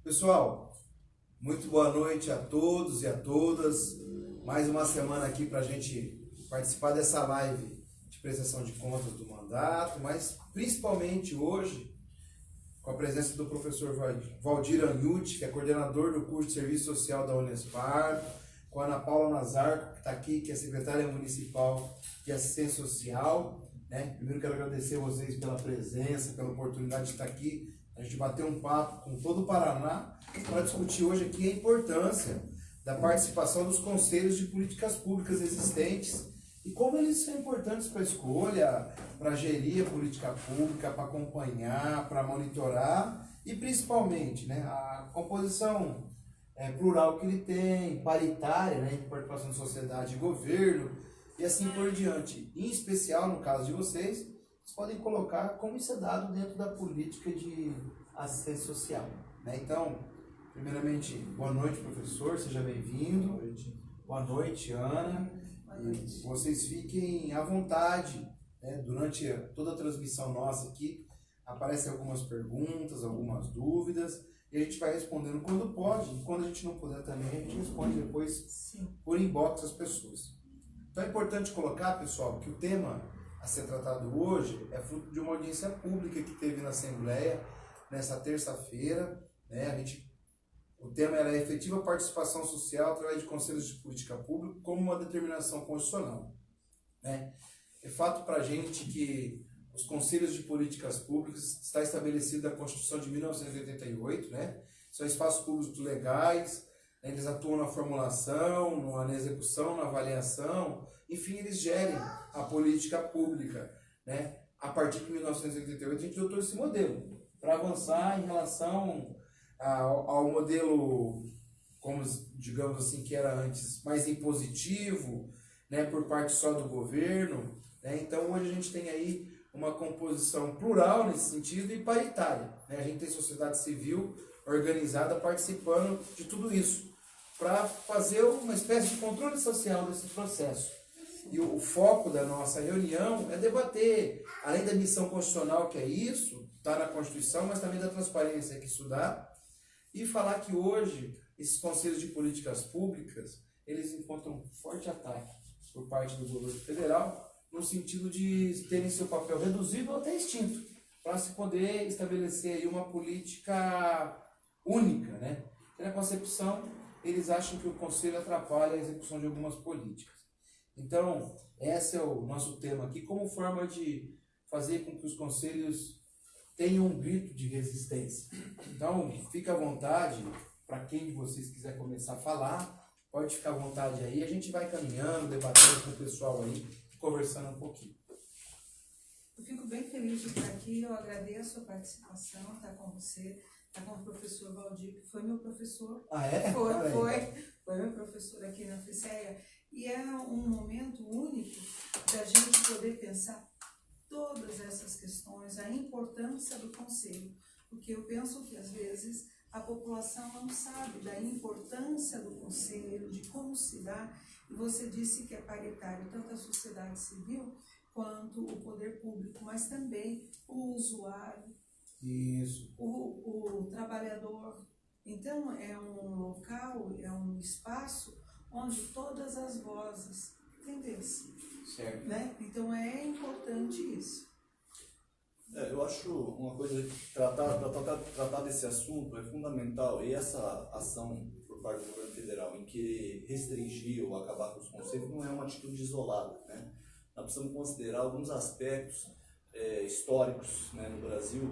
Pessoal, muito boa noite a todos e a todas. Mais uma semana aqui para a gente participar dessa live de prestação de contas do mandato, mas principalmente hoje com a presença do professor Valdir Anhuti, que é coordenador do curso de Serviço Social da Unespar, com a Ana Paula Nazarco, que está aqui, que é secretária municipal de Assistência Social. Primeiro quero agradecer a vocês pela presença, pela oportunidade de estar aqui. A gente bateu um papo com todo o Paraná para discutir hoje aqui a importância da participação dos conselhos de políticas públicas existentes e como eles são importantes para a escolha, para gerir a política pública, para acompanhar, para monitorar e principalmente a composição plural que ele tem, paritária, de participação de sociedade e governo e assim por diante. Em especial, no caso de vocês podem colocar como isso é dado dentro da política de assistência social. Então, primeiramente, boa noite, professor, seja bem-vindo. Boa noite, Ana. Boa noite. E vocês fiquem à vontade. Durante toda a transmissão nossa aqui, aparecem algumas perguntas, algumas dúvidas, e a gente vai respondendo quando pode, e quando a gente não puder também, a gente responde depois por inbox às pessoas. Então é importante colocar, pessoal, que o tema a ser tratado hoje é fruto de uma audiência pública que teve na Assembleia nessa terça-feira. O tema era a efetiva participação social através de conselhos de política pública como uma determinação constitucional. É fato para a gente que os conselhos de políticas públicas está estabelecido na Constituição de 1988, são espaços públicos legais, eles atuam na formulação, na execução, na avaliação, enfim, eles gerem a política pública. A partir de 1988 a gente adotou esse modelo para avançar em relação ao modelo, como digamos assim, que era antes mais impositivo, por parte só do governo. Então hoje a gente tem aí uma composição plural nesse sentido e paritária. A gente tem sociedade civil organizada participando de tudo isso, para fazer uma espécie de controle social desse processo. E o foco da nossa reunião é debater, além da missão constitucional, que é isso, está na Constituição, mas também da transparência que isso dá, e falar que hoje esses conselhos de políticas públicas, eles encontram forte ataque por parte do governo federal, no sentido de terem seu papel reduzido ou até extinto, para se poder estabelecer aí uma política única, E na concepção, eles acham que o Conselho atrapalha a execução de algumas políticas. Então, esse é o nosso tema aqui, como forma de fazer com que os conselhos tenham um grito de resistência. Então, fica à vontade, para quem de vocês quiser começar a falar, pode ficar à vontade aí, a gente vai caminhando, debatendo com o pessoal aí, conversando um pouquinho. Eu fico bem feliz de estar aqui, eu agradeço a participação, estar com você, estar com o professor Valdir, que foi meu professor. Ah, é? Foi meu professor aqui na FCEA. E é um momento único da gente poder pensar todas essas questões, a importância do conselho, porque eu penso que às vezes a população não sabe da importância do conselho, de como se dá, e você disse que é paritário tanto a sociedade civil quanto o poder público, mas também o usuário, Isso. o trabalhador. Então é um local, é um espaço onde todas as vozes têm vez. Certo. Então é importante isso. Eu acho uma coisa, tratar desse assunto é fundamental, e essa ação por parte do governo federal em que restringir ou acabar com os conselhos não é uma atitude isolada. Nós precisamos considerar alguns aspectos históricos no Brasil,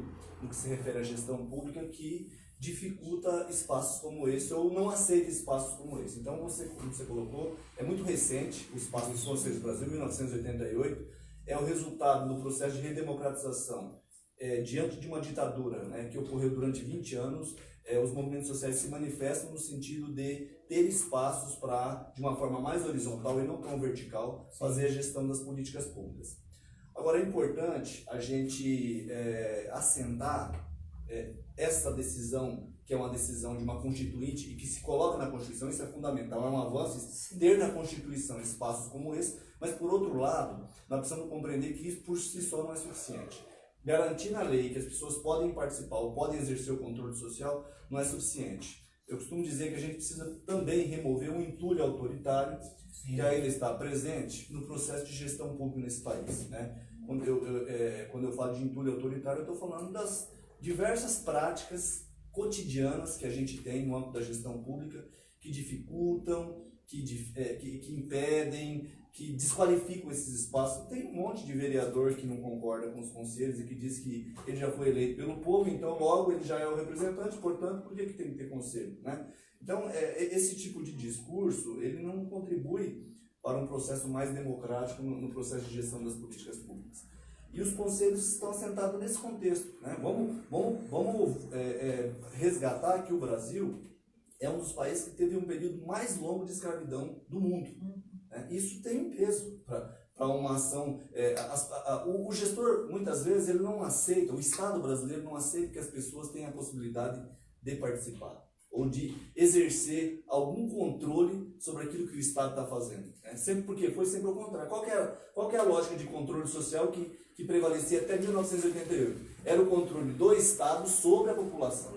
no que se refere à gestão pública, que dificulta espaços como esse ou não aceita espaços como esse. Então, como você colocou, é muito recente o espaço dos Conselhos do Brasil, 1988, é o resultado do processo de redemocratização diante de uma ditadura que ocorreu durante 20 anos. Os movimentos sociais se manifestam no sentido de ter espaços para, de uma forma mais horizontal e não tão vertical, fazer a gestão das políticas públicas. Agora, é importante a gente assentar essa decisão, que é uma decisão de uma constituinte e que se coloca na Constituição, isso é fundamental, é um avanço ter na Constituição espaços como esse, mas por outro lado, nós precisamos compreender que isso por si só não é suficiente. garantir na lei que as pessoas podem participar ou podem exercer o controle social não é suficiente. Eu costumo dizer que a gente precisa também remover o entulho autoritário que ainda está presente no processo de gestão pública nesse país, né? Quando eu falo de entulho autoritário, eu estou falando das diversas práticas cotidianas que a gente tem no âmbito da gestão pública que dificultam, que impedem, que desqualificam esses espaços. Tem um monte de vereador que não concorda com os conselhos e que diz que ele já foi eleito pelo povo, então logo ele já é o representante, portanto, por que tem que ter conselho, né? Então, esse tipo de discurso, ele não contribui para um processo mais democrático no processo de gestão das políticas públicas. E os conselhos estão assentados nesse contexto, né? Vamos resgatar que o Brasil é um dos países que teve um período mais longo de escravidão do mundo. Né? Isso tem um peso para uma ação. O gestor, muitas vezes, ele não aceita, o Estado brasileiro não aceita que as pessoas tenham a possibilidade de participar ou de exercer algum controle sobre aquilo que o Estado está fazendo. Né? Sempre porque foi sempre o contrário. Qual que é a lógica de controle social que prevalecia até 1988? Era o controle do Estado sobre a população.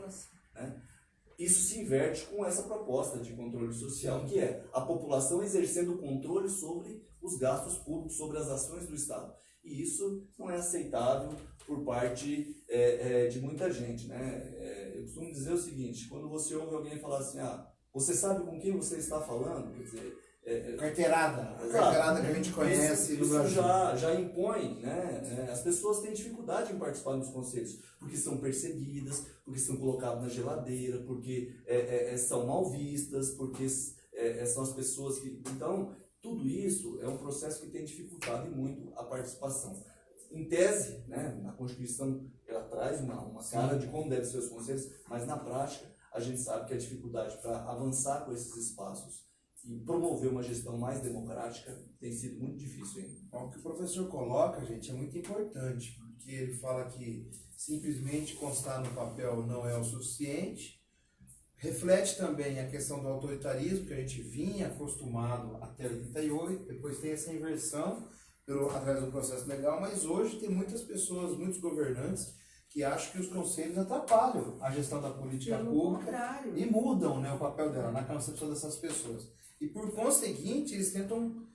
Né? Isso se inverte com essa proposta de controle social, que é a população exercendo controle sobre os gastos públicos, sobre as ações do Estado. E isso não é aceitável por parte de muita gente, né? Eu costumo dizer o seguinte: quando você ouve alguém falar assim, você sabe com quem você está falando? Quer dizer, carteirada que a gente conhece isso no Brasil. já impõe, né? As pessoas têm dificuldade em participar dos conselhos, porque são perseguidas, porque são colocadas na geladeira, porque são mal vistas, porque são as pessoas que... Então, tudo isso é um processo que tem dificultado muito a participação. Em tese, né, na Constituição, ela traz uma cara de como devem ser os conselhos, mas na prática, a gente sabe que a dificuldade para avançar com esses espaços e promover uma gestão mais democrática tem sido muito difícil ainda. O que o professor coloca, gente, é muito importante, porque ele fala que simplesmente constar no papel não é o suficiente. Reflete também a questão do autoritarismo, que a gente vinha acostumado até 88, depois tem essa inversão através do processo legal, mas hoje tem muitas pessoas, muitos governantes, que acham que os conselhos atrapalham a gestão da política pública e mudam, né, o papel dela na concepção dessas pessoas. E por conseguinte, eles tentam,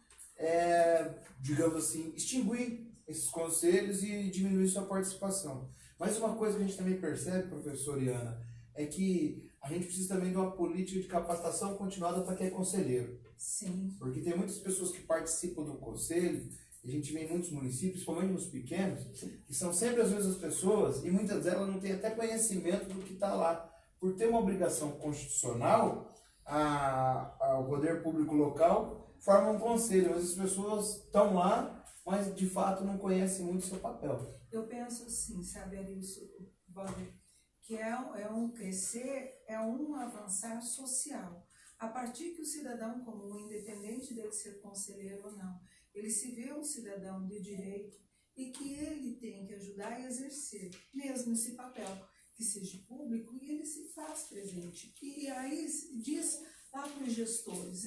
digamos assim, extinguir esses conselhos e diminuir sua participação. Mas uma coisa que a gente também percebe, professor Iana, é que a gente precisa também de uma política de capacitação continuada para quem é conselheiro. Sim. Porque tem muitas pessoas que participam do conselho, e a gente vê em muitos municípios, principalmente nos pequenos, que são sempre as mesmas pessoas, e muitas delas não têm até conhecimento do que está lá. Por ter uma obrigação constitucional, o poder público local forma um conselho, mas as pessoas estão lá, mas de fato não conhecem muito o seu papel. Eu penso assim, sabe, Arilson, Valdir, que é um crescer, é um avançar social. A partir que o cidadão comum, independente dele ser conselheiro ou não, ele se vê um cidadão de direito e que ele tem que ajudar a exercer mesmo esse papel, que seja público, e ele se faz presente. E aí diz lá para os gestores,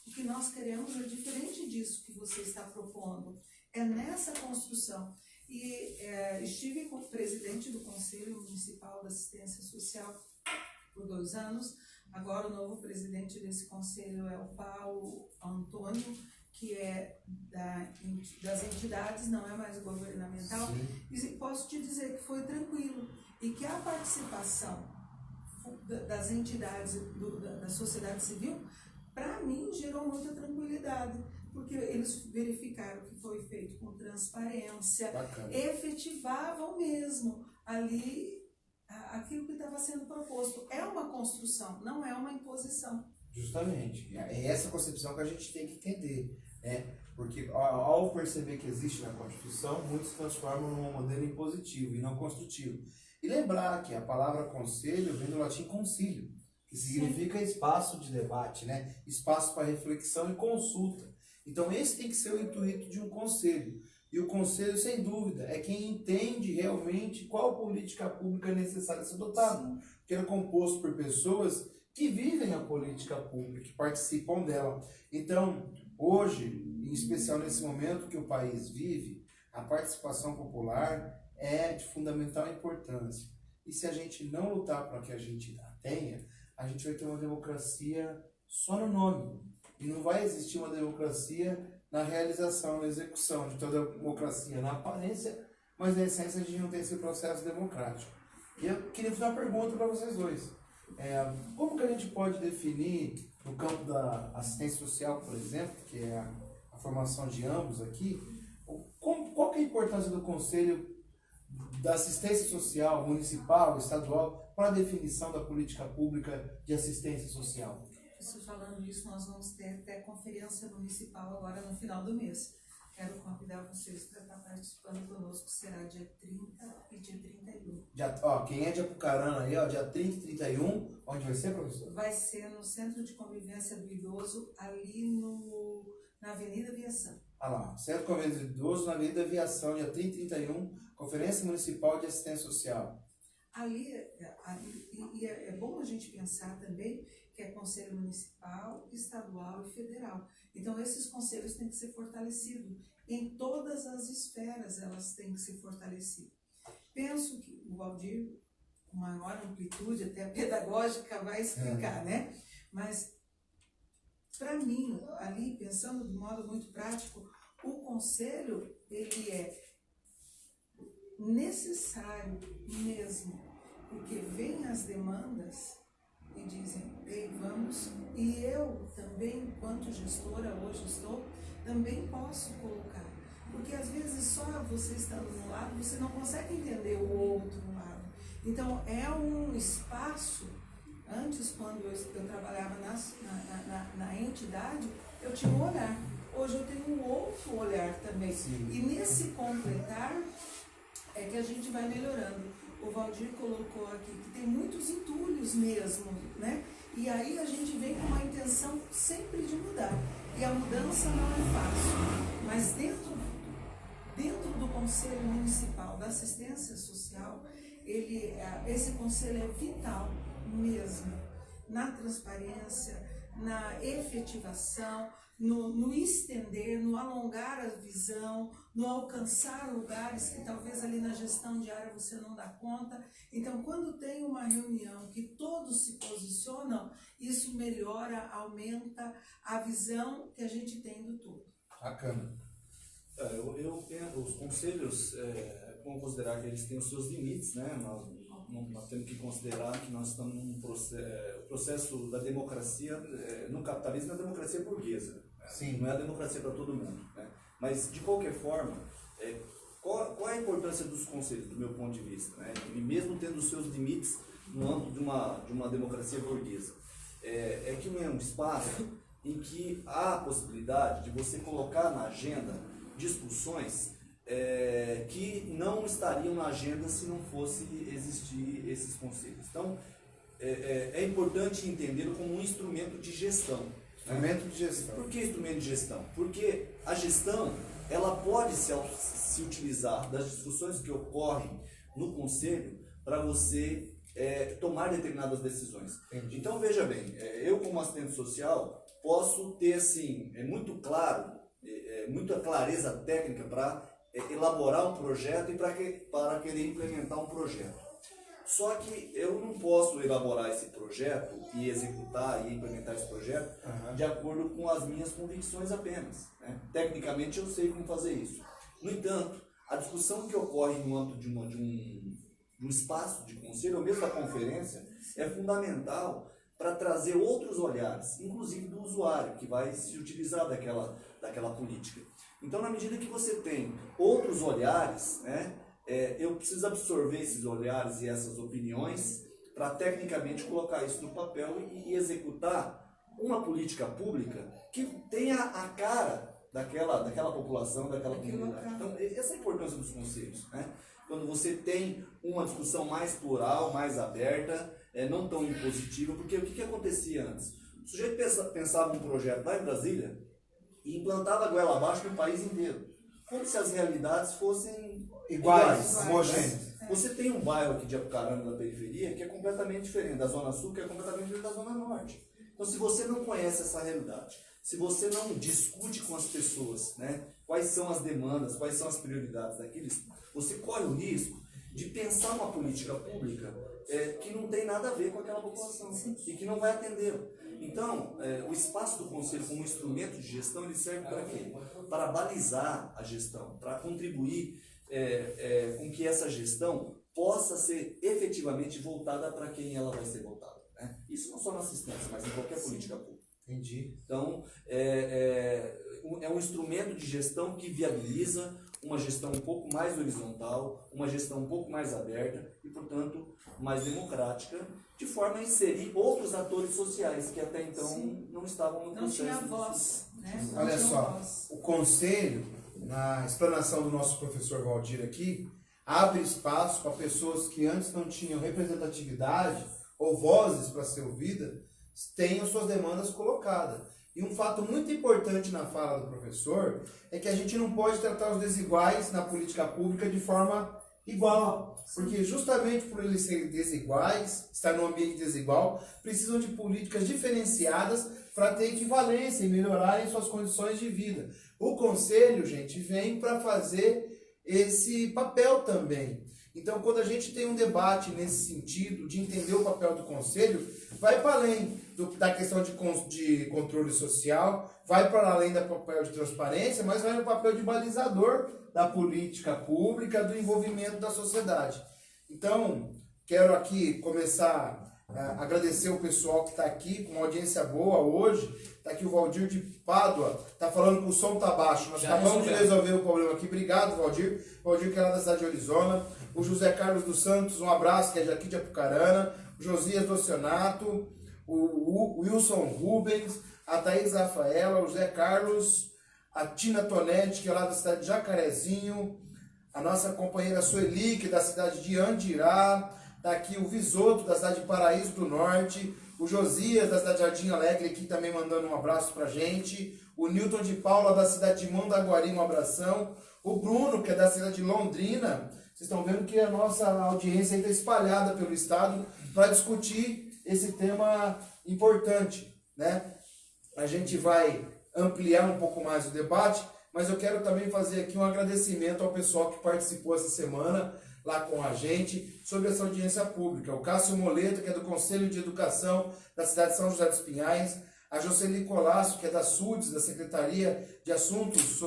o que nós queremos é diferente disso que você está propondo, é nessa construção. E estive com o presidente do Conselho Municipal da Assistência Social por 2 anos. Agora o novo presidente desse conselho é o Paulo Antônio, que é das entidades, não é mais governamental. Sim. E posso te dizer que foi tranquilo e que a participação das entidades da sociedade civil, para mim, gerou muita tranquilidade, porque eles verificaram que foi feito com transparência, efetivavam mesmo ali aquilo que estava sendo proposto. É uma construção, não é uma imposição. Justamente. É essa concepção que a gente tem que entender, né? Porque ao perceber que existe na Constituição, muitos transformam num modelo impositivo e não construtivo. E lembrar que a palavra conselho vem do latim concílio, que significa espaço de debate, né? Espaço para reflexão e consulta. Então esse tem que ser o intuito de um conselho. E o conselho, sem dúvida, é quem entende realmente qual política pública é necessária ser adotada. Porque é composto por pessoas que vivem a política pública, que participam dela. Então, hoje, em especial nesse momento que o país vive, a participação popular é de fundamental importância. E se a gente não lutar para que a gente a tenha, a gente vai ter uma democracia só no nome. E não vai existir uma democracia na realização, na execução. De toda democracia na aparência, mas na essência a gente não tem esse processo democrático. E eu queria fazer uma pergunta para vocês dois. Como que a gente pode definir, no campo da assistência social, por exemplo, que é a formação de ambos aqui, qual que é a importância do Conselho da Assistência Social Municipal, estadual, para a definição da política pública de assistência social? Isso, falando isso, nós vamos ter até conferência municipal agora no final do mês. Quero convidar vocês para estar participando conosco, será dia 30 e dia 31. Quem é de Apucarana aí, dia 30 e 31, onde vai ser, professor? Vai ser no Centro de Convivência do Idoso, ali na Avenida Aviação. Lá, Centro de Convivência do Idoso, na Avenida Aviação, dia 30 e 31, Conferência Municipal de Assistência Social. Ali é bom a gente pensar também que é Conselho Municipal, Estadual e Federal. Então, esses conselhos têm que ser fortalecidos. Em todas as esferas, elas têm que ser fortalecidas. Penso que o Valdir, com maior amplitude, até pedagógica, vai explicar, né? Mas, para mim, ali, pensando de modo muito prático, o conselho, ele é necessário mesmo, porque vêm as demandas e dizem, ei, vamos, e eu também, enquanto gestora, hoje estou, também posso colocar, porque às vezes só você estando no lado, você não consegue entender o outro lado. Então é um espaço. Antes, quando eu trabalhava na entidade, eu tinha um olhar, hoje eu tenho um outro olhar também. Sim. E nesse completar é que a gente vai melhorando. O Valdir colocou aqui que tem muitos entulhos mesmo, né? E aí a gente vem com uma intenção sempre de mudar. E a mudança não é fácil. Mas dentro do Conselho Municipal da Assistência Social, esse conselho é vital mesmo na transparência, na efetivação, no estender, no alongar a visão, no alcançar lugares que talvez ali na gestão diária você não dá conta. Então, quando tem uma reunião que todos se posicionam, isso melhora, aumenta a visão que a gente tem do todo. Bacana. Os conselhos, vamos considerar que eles têm os seus limites, né? Nós temos que considerar que nós estamos num processo da democracia, no capitalismo, na democracia burguesa. Sim. Não é a democracia para todo mundo, né? Mas, de qualquer forma, qual é a importância dos conselhos, do meu ponto de vista, né? E mesmo tendo os seus limites no âmbito de uma democracia burguesa, é que não é um espaço em que há a possibilidade de você colocar na agenda discussões que não estariam na agenda se não fosse existir esses conselhos. Então, é importante entendê-lo como um instrumento de gestão. Instrumento de gestão. Por que instrumento de gestão? Porque a gestão, ela pode se utilizar das discussões que ocorrem no conselho para você tomar determinadas decisões. Entendi. Então, veja bem, eu como assistente social posso ter assim, muito claro, muita clareza técnica para elaborar um projeto e para querer implementar um projeto. Só que eu não posso elaborar esse projeto e executar e implementar esse projeto de acordo com as minhas convicções apenas, né? Tecnicamente eu sei como fazer isso. No entanto, a discussão que ocorre no âmbito de um espaço de conselho, ou mesmo da conferência, é fundamental para trazer outros olhares, inclusive do usuário, que vai se utilizar daquela política. Então, na medida que você tem outros olhares, né, eu preciso absorver esses olhares e essas opiniões para tecnicamente colocar isso no papel e executar uma política pública que tenha a cara daquela população, daquela comunidade. Então, essa é a importância dos conselhos, né? Quando você tem uma discussão mais plural, mais aberta, não tão impositiva, porque o que acontecia antes? O sujeito pensava um projeto lá em Brasília e implantava a goela abaixo no país inteiro, como se as realidades fossem iguais, homogêneas. Você tem um bairro aqui de Apucarana, da periferia, que é completamente diferente da Zona Sul, que é completamente diferente da Zona Norte. Então, se você não conhece essa realidade, se você não discute com as pessoas, né, quais são as demandas, quais são as prioridades daqueles, você corre o risco de pensar uma política pública que não tem nada a ver com aquela população e que não vai atendê-la. Então, o espaço do Conselho como instrumento de gestão, ele serve para quê? Para balizar a gestão, para contribuir com que essa gestão possa ser efetivamente voltada para quem ela vai ser voltada, né? Isso não só na assistência, mas em qualquer política pública. Entendi. Então, é um instrumento de gestão que viabiliza uma gestão um pouco mais horizontal, uma gestão um pouco mais aberta e, portanto, mais democrática, de forma a inserir outros atores sociais que até então não estavam no processo. Não tinha voz, né? Olha só, o Conselho, na explanação do nosso professor Valdir aqui, abre espaço para pessoas que antes não tinham representatividade ou vozes para ser ouvidas, tenham suas demandas colocadas. E um fato muito importante na fala do professor é que a gente não pode tratar os desiguais na política pública de forma igual. Porque justamente por eles serem desiguais, estar num ambiente desigual, precisam de políticas diferenciadas para ter equivalência e melhorarem suas condições de vida. O Conselho, gente, vem para fazer esse papel também. Então, quando a gente tem um debate nesse sentido, de entender o papel do Conselho, vai para além da questão de controle social, vai para além do papel de transparência, mas vai no papel de balizador da política pública, do envolvimento da sociedade. Então, quero aqui começar a agradecer o pessoal que está aqui, com uma audiência boa hoje. Está aqui o Valdir de Pádua, está falando que o som está baixo. Nós acabamos de resolver o problema aqui. Obrigado, Valdir. Valdir, que é lá da cidade de Arizona. O José Carlos dos Santos, um abraço, que é aqui de Apucarana. O Josias Docionato, o Wilson Rubens, a Thaís Rafaela, o José Carlos, a Tina Tonetti, que é lá da cidade de Jacarezinho, a nossa companheira Sueli, que é da cidade de Andirá. Está aqui o Visoto, da cidade de Paraíso do Norte. O Josias, da cidade de Jardim Alegre, aqui também mandando um abraço pra gente. O Newton de Paula, da cidade de Mandaguari, um abração. O Bruno, que é da cidade de Londrina. Vocês estão vendo que a nossa audiência está espalhada pelo estado para discutir esse tema importante, né? A gente vai ampliar um pouco mais o debate, mas eu quero também fazer aqui um agradecimento ao pessoal que participou essa semana lá com a gente sobre essa audiência pública. O Cássio Moleto, que é do Conselho de Educação da cidade de São José dos Pinhais, a Jocely Colasso, que é da SUDES, da Secretaria de Assuntos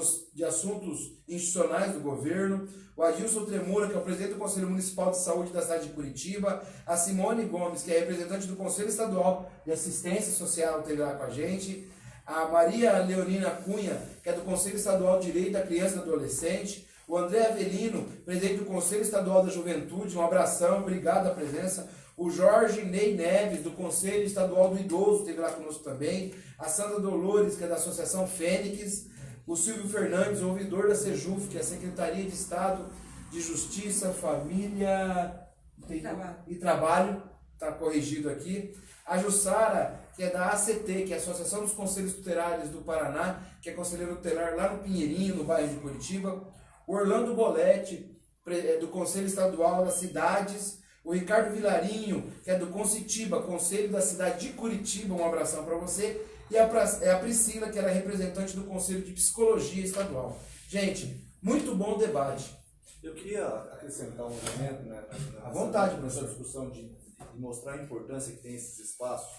Institucionais do Governo, o Adilson Tremura, que é o presidente do Conselho Municipal de Saúde da cidade de Curitiba, a Simone Gomes, que é representante do Conselho Estadual de Assistência Social, esteve lá com a gente, a Maria Leonina Cunha, que é do Conselho Estadual de Direito da Criança e do Adolescente, o André Avelino, presidente do Conselho Estadual da Juventude, um abração, obrigado pela presença. O Jorge Ney Neves, do Conselho Estadual do Idoso, esteve lá conosco também. A Sandra Dolores, que é da Associação Fênix. O Silvio Fernandes, ouvidor da Sejuf, que é a Secretaria de Estado de Justiça, Família e Trabalho, está corrigido aqui. A Jussara, que é da ACT, que é a Associação dos Conselhos Tutelários do Paraná, que é conselheiro tutelar lá no Pinheirinho, no bairro de Curitiba. O Orlando Boletti, do Conselho Estadual das Cidades. O Ricardo Vilarinho, que é do Concitiba, Conselho da Cidade de Curitiba, um abração para você. E a Priscila, que era representante do Conselho de Psicologia Estadual. Gente, muito bom debate. Eu queria acrescentar um elemento, né, à vontade, nessa professor. discussão de mostrar a importância que tem esses espaços.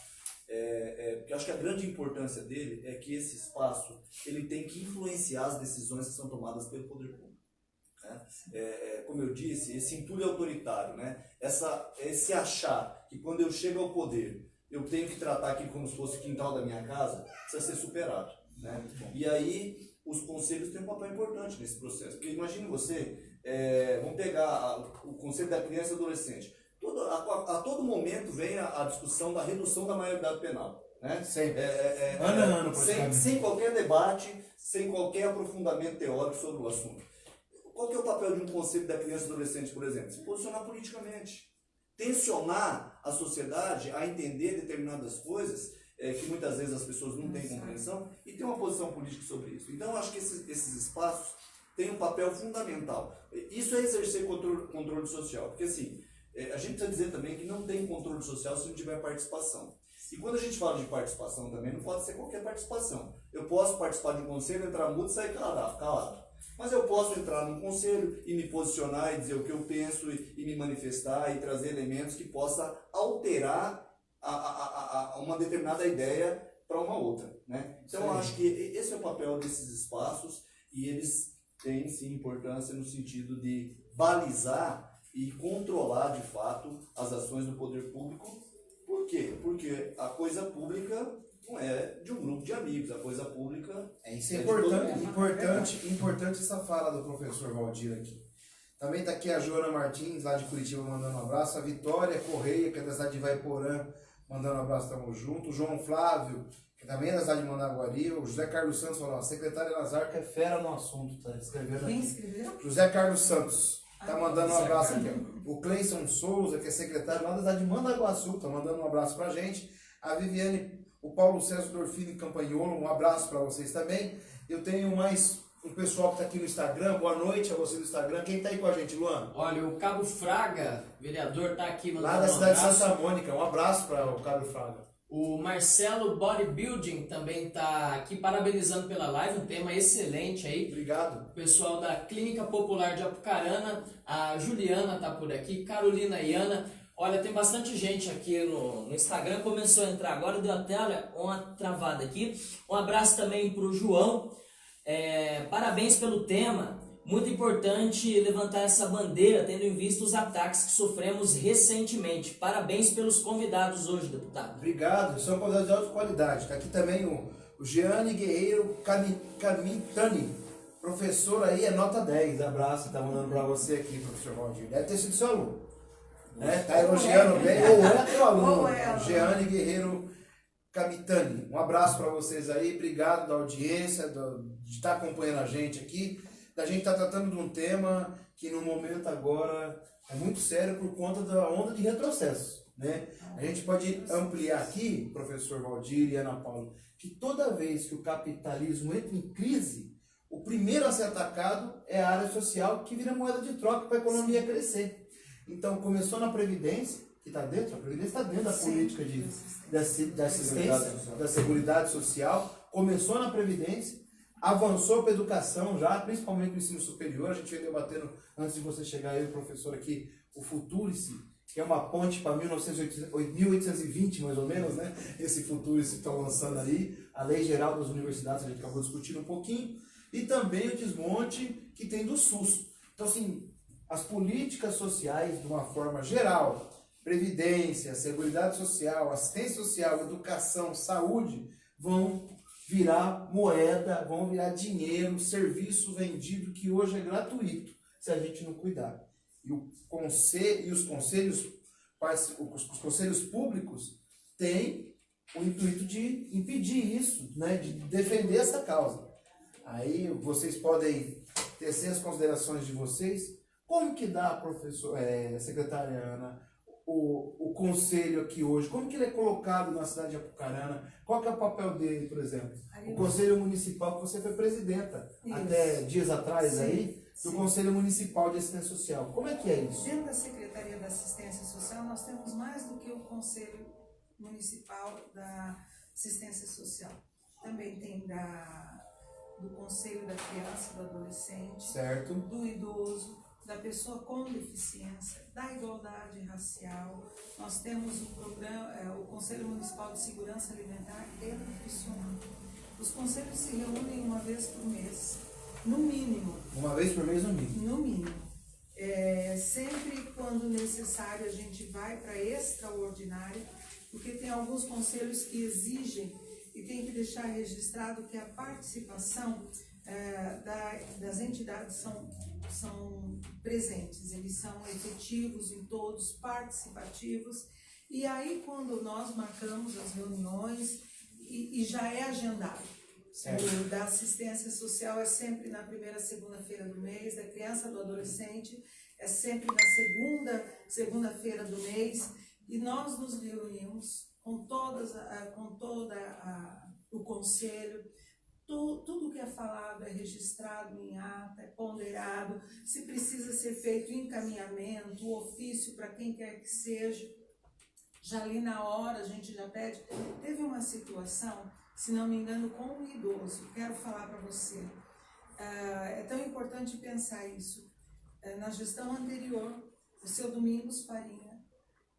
Porque eu acho que a grande importância dele é que esse espaço ele tem que influenciar as decisões que são tomadas pelo poder público. Como eu disse, esse entulho autoritário, né? Esse achar que quando eu chego ao poder eu tenho que tratar aquilo como se fosse o quintal da minha casa, precisa ser superado, né? E aí os conselhos têm um papel importante nesse processo, porque imagine você, vamos pegar o Conselho da Criança e Adolescente, a todo momento vem a discussão da redução da maioridade penal, né? Sempre. Ano a ano, sem qualquer debate, sem qualquer aprofundamento teórico sobre o assunto. Qual que é o papel de um Conselho da Criança e Adolescente, por exemplo? Se posicionar politicamente. Tensionar a sociedade a entender determinadas coisas que muitas vezes as pessoas não têm compreensão e ter uma posição política sobre isso. Então, eu acho que esses espaços têm um papel fundamental. Isso é exercer controle social. Porque, assim, a gente precisa dizer também que não tem controle social se não tiver participação. E quando a gente fala de participação também, não pode ser qualquer participação. Eu posso participar de um conselho, entrar mudo e sair calado. Mas eu posso entrar num conselho e me posicionar e dizer o que eu penso e me manifestar e trazer elementos que possa alterar uma determinada ideia para uma outra, né? Então eu acho que esse é o papel desses espaços e eles têm sim importância no sentido de balizar e controlar de fato as ações do poder público. Por quê? Porque a coisa pública não é de um grupo de amigos, a coisa pública Isso é é de todo importante, mundo. importante essa fala do professor Valdir aqui. Também está aqui a Joana Martins, lá de Curitiba, mandando um abraço. A Vitória Correia, que é da cidade de Vaiporã, mandando um abraço, tamo junto. O João Flávio, que também é da cidade de Mandaguari. O José Carlos Santos falou, secretário Lazar, que é fera no assunto, tá escrevendo Quem aqui. escreveu? José Carlos Santos, tá mandando um abraço aqui. Ó. O Cleison Souza, que é secretário lá da cidade de Mandaguaçu, tá mandando um abraço pra gente. A Viviane, o Paulo César Dorfini Campanholo, um abraço para vocês também. Eu tenho mais um pessoal que está aqui no Instagram. Boa noite a você no Instagram. Quem está aí com a gente, Luan? Olha, o Cabo Fraga, vereador, está aqui mandando Lá da um cidade de abraço. Santa Mônica. Um abraço para o Cabo Fraga. O Marcelo Bodybuilding também está aqui parabenizando pela live, um tema excelente aí. Obrigado. O pessoal da Clínica Popular de Apucarana, a Juliana está por aqui, Carolina e Ana. Olha, tem bastante gente aqui no Instagram, começou a entrar agora, deu até uma travada aqui. Um abraço também para o João, parabéns pelo tema, muito importante levantar essa bandeira, tendo em vista os ataques que sofremos recentemente. Parabéns pelos convidados hoje, deputado. Obrigado, são convidados de alta qualidade. Está aqui também o Gianni Guerreiro Camitani. Professor aí é nota 10. Abraço, está mandando para você aqui, professor Valdir. Deve ter sido seu aluno. Tá elogiando bem, ou é teu aluno, Gianni Guerreiro Camitani. Um abraço para vocês aí, obrigado da audiência, de estar acompanhando a gente aqui. A gente está tratando de um tema que no momento agora é muito sério por conta da onda de retrocesso, né? A gente pode ampliar aqui, professor Valdir e Ana Paula, que toda vez que o capitalismo entra em crise, o primeiro a ser atacado é a área social, que vira moeda de troca para a economia crescer. Então, começou na Previdência, que está dentro, a Previdência está dentro da política da assistência, da Seguridade Social, começou na Previdência, avançou para a educação já, principalmente no ensino superior. A gente veio debatendo, antes de você chegar aí, o professor aqui, o Futurice, que é uma ponte para 1820, mais ou menos, né? Esse Futurice que estão lançando aí, a Lei Geral das Universidades, a gente acabou discutindo um pouquinho, e também o desmonte que tem do SUS. Então, assim, as políticas sociais, de uma forma geral, previdência, seguridade social, assistência social, educação, saúde, vão virar moeda, vão virar dinheiro, serviço vendido que hoje é gratuito, se a gente não cuidar. E os conselhos públicos têm o intuito de impedir isso, né, de defender essa causa. Aí vocês podem tecer as considerações de vocês. Como que dá, professor, secretária Ana, o conselho aqui hoje? Como que ele é colocado na cidade de Apucarana? Qual que é o papel dele, por exemplo? O Conselho Municipal, que você foi presidenta até dias atrás, sim, aí, do Conselho Municipal de Assistência Social. Como é que é isso? Dentro da Secretaria da Assistência Social, nós temos mais do que o Conselho Municipal da Assistência Social. Também tem do Conselho da Criança e do Adolescente, certo, do idoso, da pessoa com deficiência, da igualdade racial. Nós temos o Conselho Municipal de Segurança Alimentar e Nutricional. Os conselhos se reúnem uma vez por mês, no mínimo. Uma vez por mês, no mínimo. No mínimo. Sempre quando necessário a gente vai para extraordinário, porque tem alguns conselhos que exigem e tem que deixar registrado que a participação das entidades são presentes, eles são efetivos em todos, participativos, e aí quando nós marcamos as reuniões e já é agendado. O da assistência social é sempre na primeira segunda-feira do mês, da criança e do adolescente é sempre na segunda-feira do mês, e nós nos reunimos com todo o conselho. Tudo que é falado é registrado em ata, é ponderado, se precisa ser feito encaminhamento, ofício para quem quer que seja. já ali na hora a gente já pede. Teve uma situação, se não me engano, com um idoso, quero falar para você. É tão importante pensar isso. Na gestão anterior, o seu Domingos Farinha,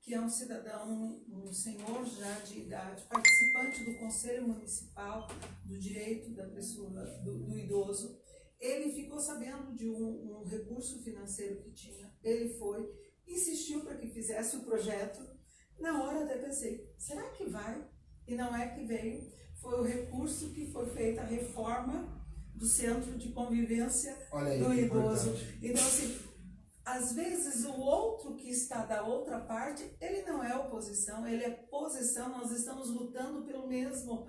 que é um cidadão, um senhor já de idade, participante do Conselho Municipal do Direito da Pessoa, do Idoso, ele ficou sabendo de um recurso financeiro que tinha. Ele foi, insistiu para que fizesse o projeto. Na hora até pensei, será que vai? E não é que veio. Foi o recurso que foi feita a reforma do Centro de Convivência do Idoso. Então, assim, às vezes o outro que está da outra parte, ele não é oposição, ele é posição, nós estamos lutando pelo mesmo.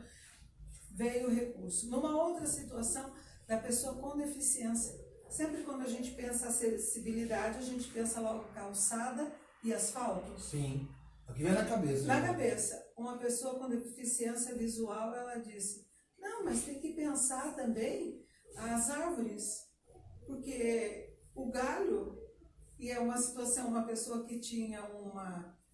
Veio o recurso. Numa outra situação, da pessoa com deficiência. Sempre quando a gente pensa acessibilidade, a gente pensa logo calçada e asfalto. Sim. O que vem na cabeça. Na cabeça. Uma pessoa com deficiência visual, ela disse, não, mas tem que pensar também as árvores. Porque o galho, e é uma situação, uma pessoa que tinha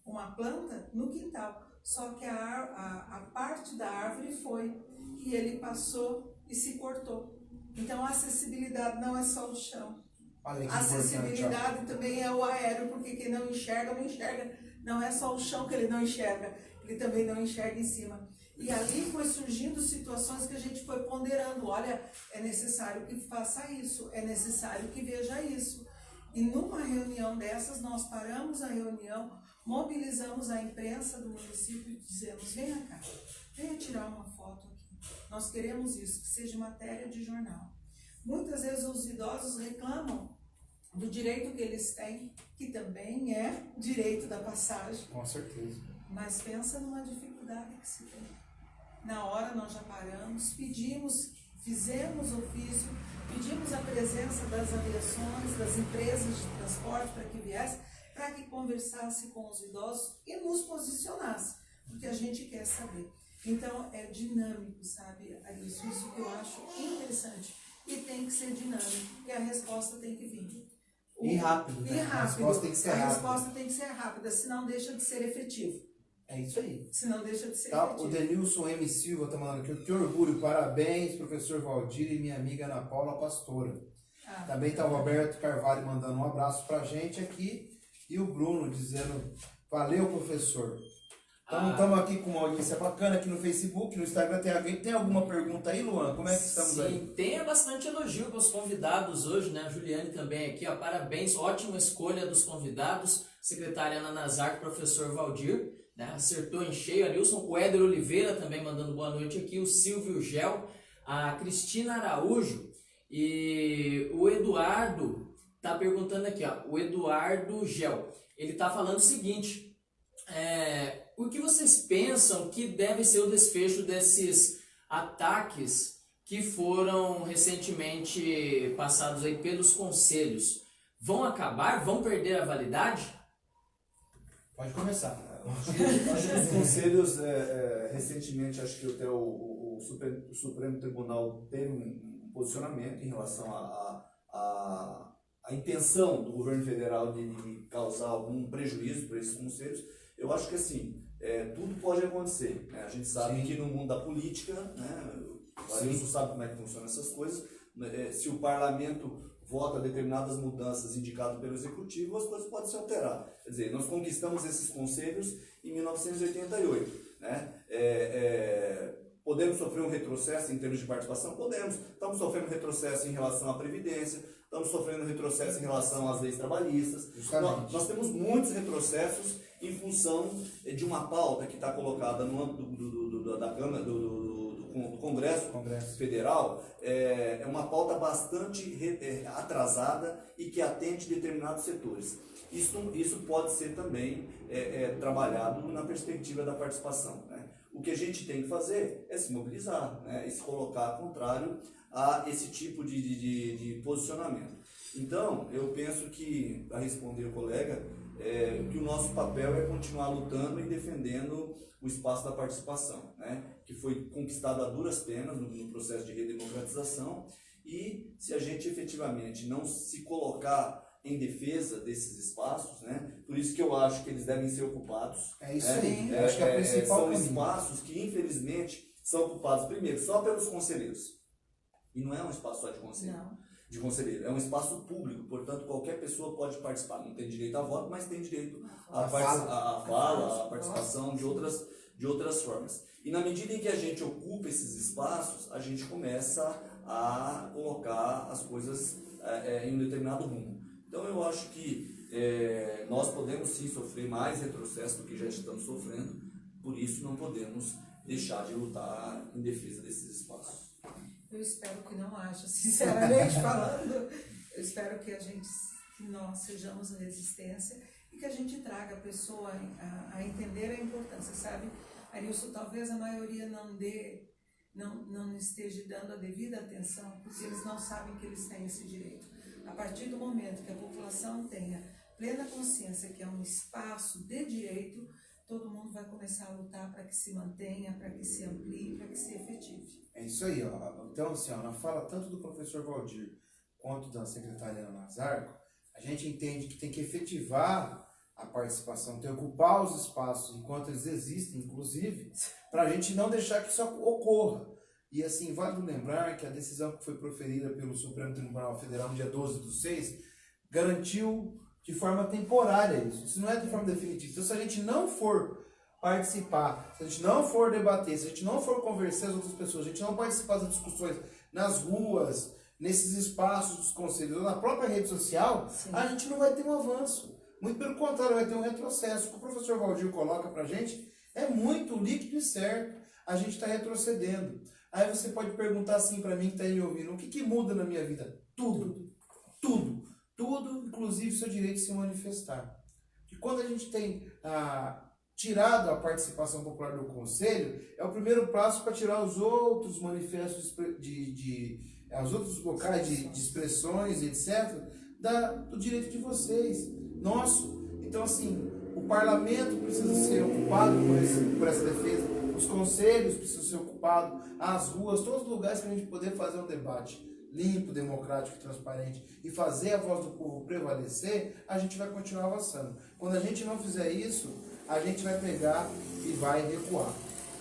uma planta no quintal, só que a parte da árvore foi, e ele passou e se cortou. Então, a acessibilidade não é só o chão. A acessibilidade também é o aéreo, porque quem não enxerga, não enxerga. Não é só o chão que ele não enxerga, ele também não enxerga em cima. E ali foi surgindo situações que a gente foi ponderando. Olha, é necessário que faça isso, é necessário que veja isso. E numa reunião dessas, nós paramos a reunião, mobilizamos a imprensa do município e dizemos, venha cá, venha tirar uma foto aqui. Nós queremos isso, que seja matéria de jornal. Muitas vezes os idosos reclamam do direito que eles têm, que também é direito da passagem. Com certeza. Mas pensa numa dificuldade que se tem. Na hora nós já paramos, pedimos, fizemos ofício, pedimos a presença das aviações, das empresas de transporte para que viesse, para que conversasse com os idosos e nos posicionasse, porque a gente quer saber. Então, é dinâmico, sabe? Isso que eu acho interessante. E tem que ser dinâmico, e a resposta tem que vir. E rápido, né? E rápido. A resposta tem que ser rápida. A resposta tem que ser rápida, senão deixa de ser efetivo. É isso aí. Senão deixa de ser Tá, efetivo. o Denilson M. Silva está mandando aqui, que orgulho, parabéns, professor Valdir e minha amiga Ana Paula Pastora. Também está o Roberto Carvalho mandando um abraço para a gente aqui, e o Bruno dizendo, valeu, professor. Então, estamos aqui com uma audiência bacana aqui no Facebook, no Instagram. Tem alguma pergunta aí, Luan? Como é que estamos aí? Sim, tem bastante elogio para os convidados hoje, né? A Juliane também aqui, ó, parabéns, ótima escolha dos convidados. Secretária Ana Nazar, professor Valdir, né? Acertou em cheio. A Nilson, o Éder Oliveira também mandando boa noite aqui, o Silvio Gel, a Cristina Araújo e o Eduardo tá perguntando aqui, ó, o Eduardo Gel. Ele tá falando o seguinte, o que vocês pensam que deve ser o desfecho desses ataques que foram recentemente passados aí pelos conselhos? Vão acabar? Vão perder a validade? Pode começar. Acho que os conselhos, recentemente, acho que até o Supremo Tribunal teve um posicionamento em relação à intenção do governo federal de causar algum prejuízo para esses conselhos. Eu acho que assim, tudo pode acontecer, né? A gente sabe que no mundo da política, né, a gente não sabe como é que funcionam essas coisas, se o parlamento vota determinadas mudanças indicadas pelo executivo, as coisas podem se alterar. Quer dizer, nós conquistamos esses conselhos em 1988, né? Podemos sofrer um retrocesso em termos de participação? Podemos. Estamos sofrendo retrocesso em relação à Previdência, estamos sofrendo retrocesso em relação às leis trabalhistas. Nós temos muitos retrocessos em função de uma pauta que está colocada no âmbito da Câmara, do Congresso Federal, é uma pauta bastante atrasada e que atende determinados setores. Isso pode ser também trabalhado na perspectiva da participação, né? O que a gente tem que fazer é se mobilizar, né? E se colocar contrário a esse tipo de posicionamento. Então, eu penso que, para responder o colega, que o nosso papel é continuar lutando e defendendo o espaço da participação, né? Que foi conquistado a duras penas no processo de redemocratização, e se a gente efetivamente não se colocar em defesa desses espaços, né? Por isso que eu acho que eles devem ser ocupados. É isso né? aí, acho que é a principal São caminho. espaços que, infelizmente, são ocupados, primeiro, só pelos conselheiros. E não é um espaço só de conselheiro. Não. De conselheiro. É um espaço público, portanto, qualquer pessoa pode participar. Não tem direito a voto, mas tem direito à fala, à participação de outras formas. E na medida em que a gente ocupa esses espaços, a gente começa a colocar as coisas em um determinado rumo. Então eu acho que nós podemos sim sofrer mais retrocesso do que já estamos sofrendo, por isso não podemos deixar de lutar em defesa desses espaços. Eu espero que não haja, sinceramente falando, eu espero que nós sejamos resistência e que a gente traga a pessoa a entender a importância, sabe? Arilson, talvez a maioria não esteja dando a devida atenção, porque eles não sabem que eles têm esse direito. A partir do momento que a população tenha plena consciência que é um espaço de direito, todo mundo vai começar a lutar para que se mantenha, para que se amplie, para que se efetive. É isso aí, ó. Então, assim, ó, na fala tanto do professor Valdir quanto da secretária Ana Nazarco, a gente entende que tem que efetivar a participação, tem que ocupar os espaços enquanto eles existem, inclusive, para a gente não deixar que isso ocorra. E, assim, vale lembrar que a decisão que foi proferida pelo Supremo Tribunal Federal no dia 12/6 garantiu de forma temporária isso. Isso não é de forma definitiva. Então, se a gente não for participar, se a gente não for debater, se a gente não for conversar com as outras pessoas, a gente não participar das discussões nas ruas, nesses espaços dos conselhos, ou na própria rede social, Sim. a gente não vai ter um avanço. Muito pelo contrário, vai ter um retrocesso. O que o professor Valdir coloca pra gente é muito líquido e certo. A gente está retrocedendo. Aí você pode perguntar assim para mim que está aí me ouvindo, o que muda na minha vida? Tudo. Tudo. Tudo, inclusive seu direito de se manifestar. E quando a gente tem tirado a participação popular do Conselho, é o primeiro passo para tirar os outros manifestos os outros locais de expressões, etc., do direito de vocês, nosso. Então, assim, o parlamento precisa ser ocupado por essa defesa, os conselhos precisam ser ocupados, as ruas, todos os lugares que a gente poder fazer um debate limpo, democrático e transparente e fazer a voz do povo prevalecer, a gente vai continuar avançando. Quando a gente não fizer isso, a gente vai pegar e vai recuar.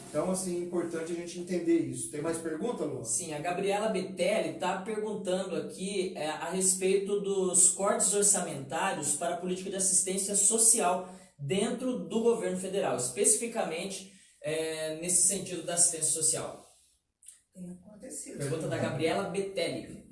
Então, assim, é importante a gente entender isso. Tem mais pergunta, Lu? Sim, a Gabriela Betelli está perguntando aqui a respeito dos cortes orçamentários para a política de assistência social dentro do governo federal, especificamente nesse sentido da assistência social. Tem acontecido. Pergunta da Gabriela Betelli.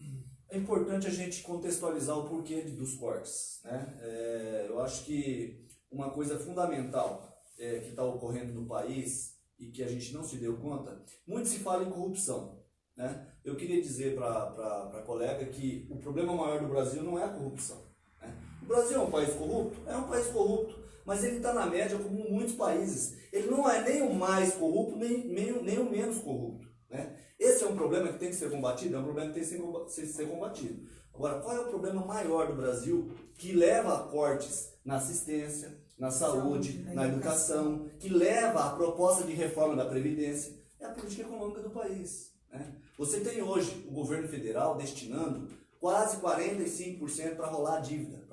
É importante a gente contextualizar o porquê dos cortes, né? Eu acho que uma coisa fundamental que está ocorrendo no país e que a gente não se deu conta, muito se fala em corrupção, né? Eu queria dizer para a colega que o problema maior do Brasil não é a corrupção, né? O Brasil é um país corrupto? É um país corrupto, mas ele está na média como muitos países. Ele não é nem o mais corrupto, nem o menos corrupto, né? Esse é um problema que tem que ser combatido, é um problema que tem que ser combatido. Agora, qual é o problema maior do Brasil que leva a cortes na assistência, na saúde, na educação, que leva à proposta de reforma da Previdência? É a política econômica do país, né? Você tem hoje o governo federal destinando quase 45% para rolar a dívida,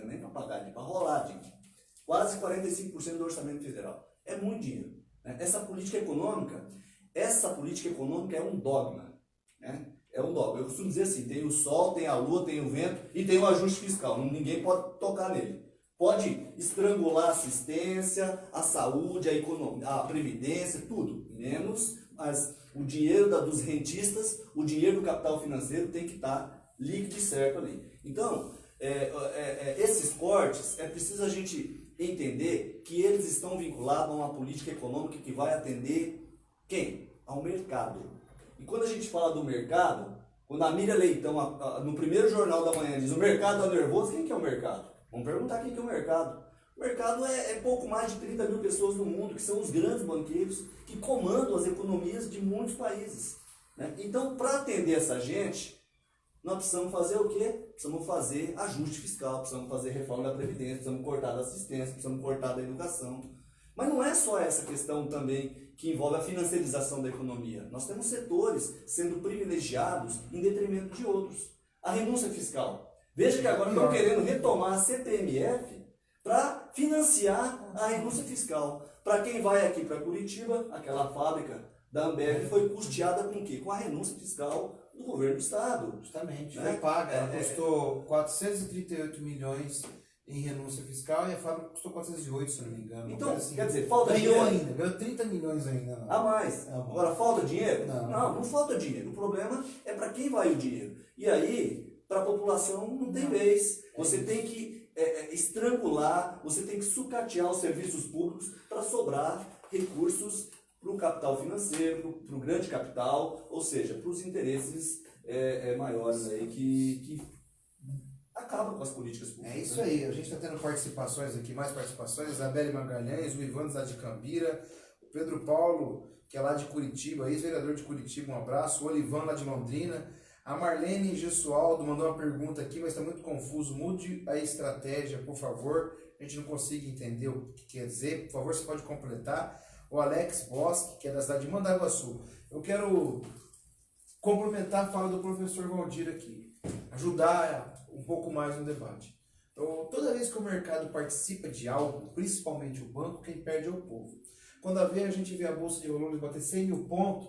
nem para pagar a dívida, para rolar a dívida. Quase 45% do orçamento federal. É muito dinheiro, né? Essa política econômica é um dogma, né? É um dogma. Eu costumo dizer assim, tem o sol, tem a lua, tem o vento e tem o ajuste fiscal. Ninguém pode tocar nele. Pode estrangular a assistência, a saúde, a economia, a previdência, tudo. Menos o dinheiro dos rentistas, o dinheiro do capital financeiro tem que estar líquido e certo ali. Então, esses cortes, é preciso a gente entender que eles estão vinculados a uma política econômica que vai atender quem? Ao mercado. E quando a gente fala do mercado, quando a Miriam Leitão, no primeiro jornal da manhã, diz o mercado está nervoso, quem que é o mercado? Vamos perguntar quem que é o mercado. O mercado é pouco mais de 30 mil pessoas no mundo, que são os grandes banqueiros, que comandam as economias de muitos países, né? Então, para atender essa gente, nós precisamos fazer o quê? Precisamos fazer ajuste fiscal, precisamos fazer reforma da Previdência, precisamos cortar da assistência, precisamos cortar da educação. Mas não é só essa questão também que envolve a financiarização da economia. Nós temos setores sendo privilegiados em detrimento de outros. A renúncia fiscal. Veja que agora estão querendo retomar a CPMF para financiar a renúncia fiscal. Para quem vai aqui para Curitiba, aquela fábrica da Ambev foi custeada com o quê? Com a renúncia fiscal do governo do estado. Justamente, Né? foi paga. Ela custou 438 milhões em renúncia fiscal e a fábrica custou 408, se não me engano. Então, assim, quer dizer, falta ganhou dinheiro. ainda, ganhou 30 milhões ainda. Não. A mais. Agora, falta dinheiro? Não. Não falta dinheiro. O problema é para quem vai o dinheiro. E aí, para a população não tem vez. Você tem que estrangular, você tem que sucatear os serviços públicos para sobrar recursos para o capital financeiro, para o grande capital, ou seja, para os interesses maiores aí que acabam com as políticas públicas. É isso aí, a gente está tendo participações aqui, mais participações, Isabelle Magalhães, o Ivan lá de Cambira, o Pedro Paulo, que é lá de Curitiba, ex-vereador de Curitiba, um abraço, o Olivan lá de Londrina, a Marlene Gesualdo mandou uma pergunta aqui, mas está muito confuso, mude a estratégia, por favor, a gente não consegue entender o que quer dizer, por favor, você pode completar. O Alex Bosque, que é da cidade de Mandaguaçu. Eu quero complementar a fala do professor Valdir aqui, ajudar um pouco mais no debate. Então, toda vez que o mercado participa de algo, principalmente o banco, quem perde é o povo. Quando a gente vê a Bolsa de Valores bater 100 mil pontos,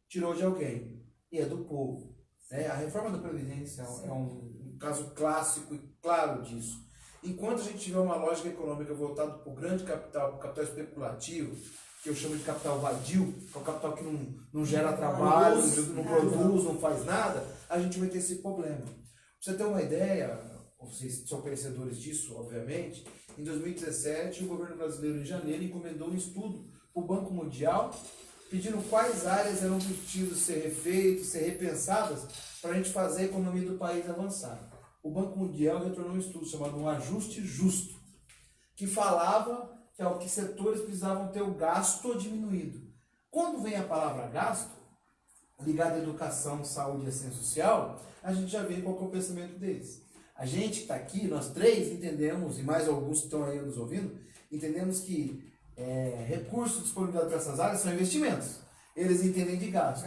tirou de alguém, e é do povo. A reforma da Previdência é um caso clássico e claro disso. Enquanto a gente tiver uma lógica econômica voltada para o grande capital, para o capital especulativo, que eu chamo de capital vadio, que é o capital que não gera trabalho, não produz, não faz nada, a gente vai ter esse problema. Para você ter uma ideia, vocês são conhecedores disso, obviamente, em 2017 o governo brasileiro, em janeiro, encomendou um estudo para o Banco Mundial, pedindo quais áreas eram precisas ser refeitas, ser repensadas, para a gente fazer a economia do país avançar. O Banco Mundial retornou um estudo chamado Um Ajuste Justo, que falava que setores precisavam ter o gasto diminuído. Quando vem a palavra gasto, ligada à educação, saúde e assistência social, a gente já vê qual que é o pensamento deles. A gente que está aqui, nós três entendemos, e mais alguns que estão aí nos ouvindo, entendemos que recursos disponibilizados para essas áreas são investimentos. Eles entendem de gasto.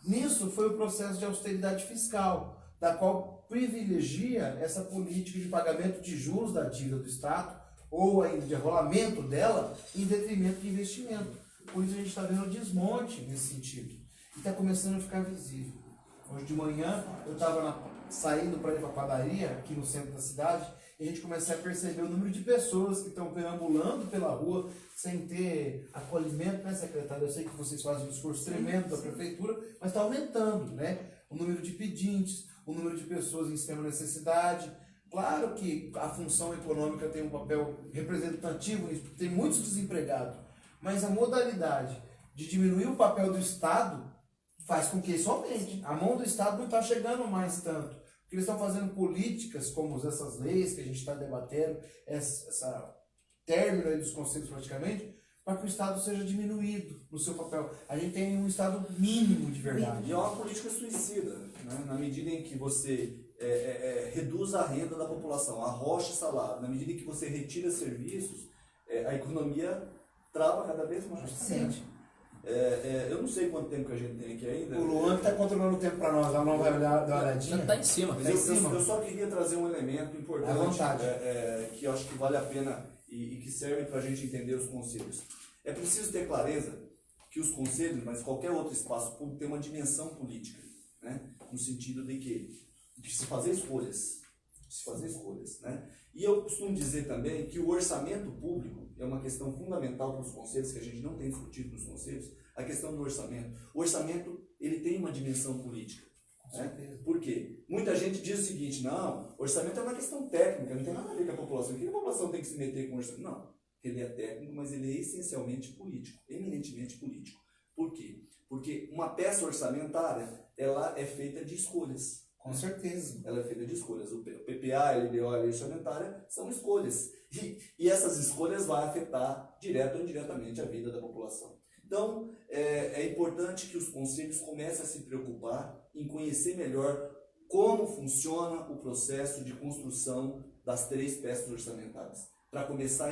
Nisso foi o processo de austeridade fiscal, da qual privilegia essa política de pagamento de juros da dívida do Estado, ou ainda de rolamento dela, em detrimento de investimento. Por isso a gente está vendo um desmonte nesse sentido. E está começando a ficar visível. Hoje de manhã eu estava saindo para ir para a padaria, aqui no centro da cidade, e a gente começa a perceber o número de pessoas que estão perambulando pela rua sem ter acolhimento, né, secretário? Eu sei que vocês fazem um esforço tremendo da prefeitura, mas está aumentando, né? O número de pedintes, o número de pessoas em extrema necessidade. Claro que a função econômica tem um papel representativo nisso, porque tem muitos desempregados, mas a modalidade de diminuir o papel do Estado faz com que isso aumente. A mão do Estado não está chegando mais tanto, porque eles estão fazendo políticas como essas leis que a gente está debatendo, essa término aí dos conselhos praticamente, para que o Estado seja diminuído no seu papel. A gente tem um Estado mínimo de verdade. E é uma política suicida, né? Na medida em que você reduz a renda da população, arrocha salário, na medida em que você retira serviços, a economia trava cada vez mais. Justamente. Eu não sei quanto tempo que a gente tem aqui ainda. O Luan que está controlando o tempo para nós, ela não vai dar uma olhadinha. Já está em cima. Mas eu só queria trazer um elemento importante, à vontade. Que eu acho que vale a pena e que serve para a gente entender os conselhos. É preciso ter clareza que os conselhos, mas qualquer outro espaço público, tem uma dimensão política, né? No sentido de que de se fazer escolhas. Né? E eu costumo dizer também que o orçamento público é uma questão fundamental para os conselhos, que a gente não tem discutido nos conselhos, a questão do orçamento. O orçamento, ele tem uma dimensão política. Né? Por quê? Muita gente diz o seguinte, não, orçamento é uma questão técnica, não tem nada a ver com a população. Por que a população tem que se meter com o orçamento? Não, ele é técnico, mas ele é essencialmente político, eminentemente político. Por quê? Porque uma peça orçamentária, ela é feita de escolhas. Com certeza. Ela é feita de escolhas. O PPA, a LDO, a lei orçamentária são escolhas. E essas escolhas vão afetar direto ou indiretamente a vida da população. Então, é importante que os conselhos comecem a se preocupar em conhecer melhor como funciona o processo de construção das 3 peças orçamentárias. Para começar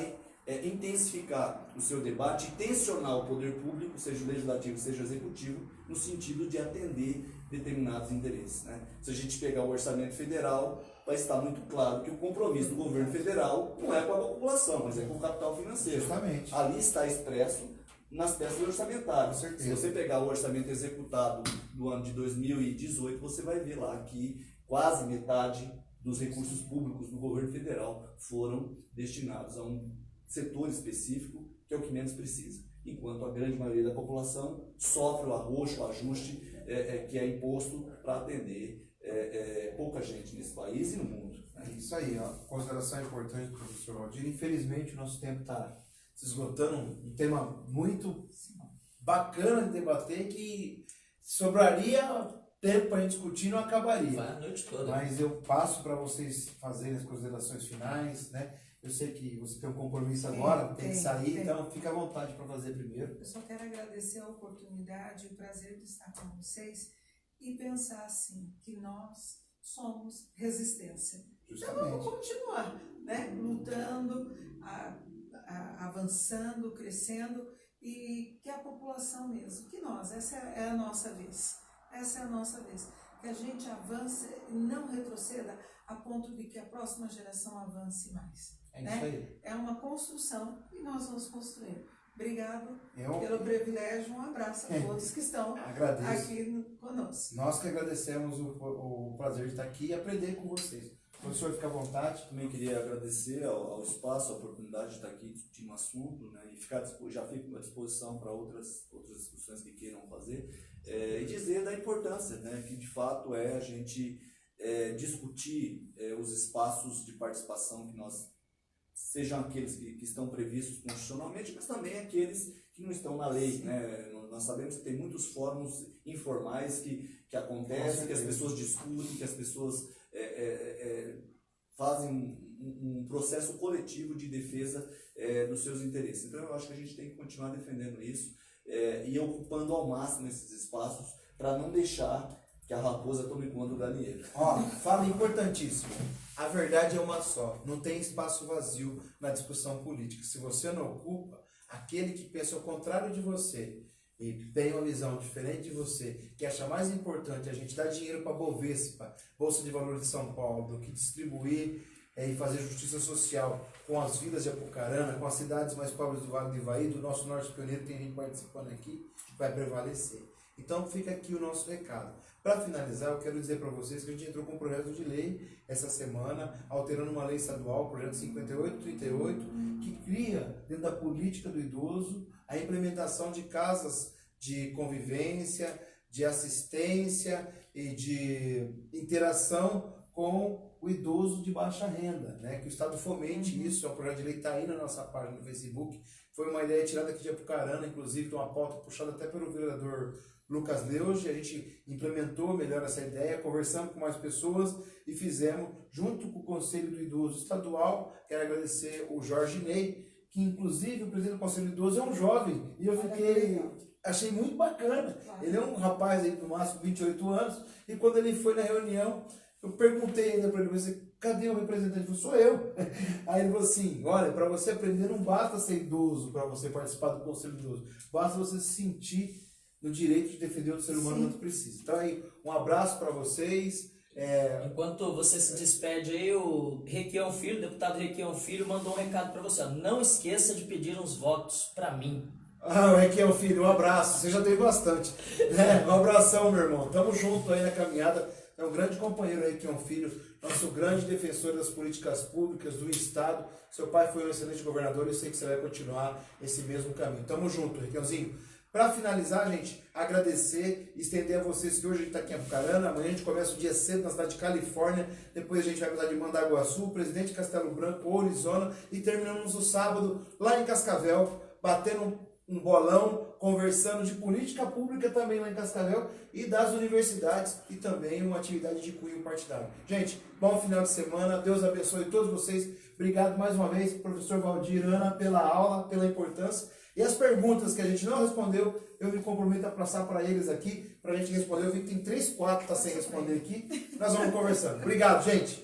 a intensificar o seu debate e tensionar o poder público, seja o legislativo, seja o executivo, no sentido de atender determinados interesses. Né? Se a gente pegar o orçamento federal, vai estar muito claro que o compromisso do governo federal não é com a população, mas é com o capital financeiro. Justamente. Ali está expresso nas peças orçamentárias. Com certeza. Se você pegar o orçamento executado do ano de 2018, você vai ver lá que quase metade dos recursos públicos do governo federal foram destinados a um setor específico, que é o que menos precisa, enquanto a grande maioria da população sofre o arroxo, o ajuste que é imposto para atender pouca gente nesse país e no mundo. É isso aí, ó. Consideração importante do professor Valdir. Infelizmente, o nosso tempo está se esgotando. Um tema muito bacana de debater, que sobraria tempo para a gente discutir, não acabaria. Vai a noite toda. Mas eu passo para vocês fazerem as considerações finais, né? Eu sei que você tem um compromisso agora, tem que sair, então fica à vontade para fazer primeiro. Eu só quero agradecer a oportunidade e o prazer de estar com vocês e pensar assim, que nós somos resistência. Então vamos continuar, né? Lutando, avançando, crescendo, e que a população mesmo, que nós, essa é a nossa vez. Essa é a nossa vez. Que a gente avance e não retroceda a ponto de que a próxima geração avance mais. É isso aí. É uma construção e nós vamos construir. Obrigado Eu pelo privilégio. Um abraço a todos que estão agradeço. aqui conosco. Nós que agradecemos o prazer de estar aqui e aprender com vocês. O professor, fica à vontade. Também queria agradecer ao espaço, a oportunidade de estar aqui discutindo um assunto, né, e já fico à disposição para outras discussões que queiram fazer, e dizer da importância, né, que de fato é a gente discutir os espaços de participação que nós, sejam aqueles que estão previstos constitucionalmente, mas também aqueles que não estão na lei, né? Nós sabemos que tem muitos fóruns informais que acontecem, que as pessoas discutem, que as pessoas fazem um processo coletivo de defesa dos seus interesses. Então eu acho que a gente tem que continuar defendendo isso e ocupando ao máximo esses espaços para não deixar que a raposa tome conta do galinheiro. Ó, fala importantíssimo. A verdade é uma só. Não tem espaço vazio na discussão política. Se você não ocupa, aquele que pensa ao contrário de você e tem uma visão diferente de você, que acha mais importante a gente dar dinheiro para a Bovespa, Bolsa de Valores de São Paulo, do que distribuir e fazer justiça social com as vilas de Apucarana, com as cidades mais pobres do Vale do Ivaí, do nosso Norte Pioneiro, tem gente participando aqui, vai prevalecer. Então fica aqui o nosso recado. Para finalizar, eu quero dizer para vocês que a gente entrou com um projeto de lei essa semana, alterando uma lei estadual, o projeto 5838, que cria, dentro da política do idoso, a implementação de casas de convivência, de assistência e de interação com o idoso de baixa renda, né? Que o Estado fomente isso. É um projeto de lei que está aí na nossa página no Facebook. Foi uma ideia tirada aqui de Apucarana, inclusive, de uma pauta puxada até pelo vereador Lucas Leuge. A gente implementou melhor essa ideia, conversamos com mais pessoas e fizemos, junto com o Conselho do Idoso Estadual. Quero agradecer o Jorge Ney, que inclusive o presidente do Conselho do Idoso é um jovem, e eu achei muito bacana. Ele é um rapaz aí no máximo 28 anos, e quando ele foi na reunião, eu perguntei ainda para ele, cadê o representante? Ele falou, sou eu. Aí ele falou assim, olha, para você aprender não basta ser idoso para você participar do Conselho do Idoso, basta você se sentir no direito de defender o ser humano que precisa. Então aí, um abraço para vocês. Enquanto você se despede aí, o Requião Filho, o deputado Requião Filho, mandou um recado para você. Não esqueça de pedir uns votos para mim. Ah, o Requião Filho, um abraço. Você já teve bastante. Um abração, meu irmão. Tamo junto aí na caminhada. É um grande companheiro aí, Requião Filho, nosso grande defensor das políticas públicas do Estado. Seu pai foi um excelente governador e eu sei que você vai continuar esse mesmo caminho. Tamo junto, Requiãozinho. Para finalizar, gente, agradecer e estender a vocês que hoje a gente está aqui em Apucarana. Amanhã a gente começa o dia cedo na cidade de Califórnia. Depois a gente vai para a cidade de Mandaguaçu, Presidente Castelo Branco, Orizona. E terminamos o sábado lá em Cascavel, batendo um bolão, conversando de política pública também lá em Cascavel e das universidades e também uma atividade de cunho partidário. Gente, bom final de semana. Deus abençoe todos vocês. Obrigado mais uma vez, professor Valdir, Ana, pela aula, pela importância. E as perguntas que a gente não respondeu, eu me comprometo a passar para eles aqui, para a gente responder. Eu vi que tem 3, 4 que está sem responder aqui. Nós vamos conversando. Obrigado, gente.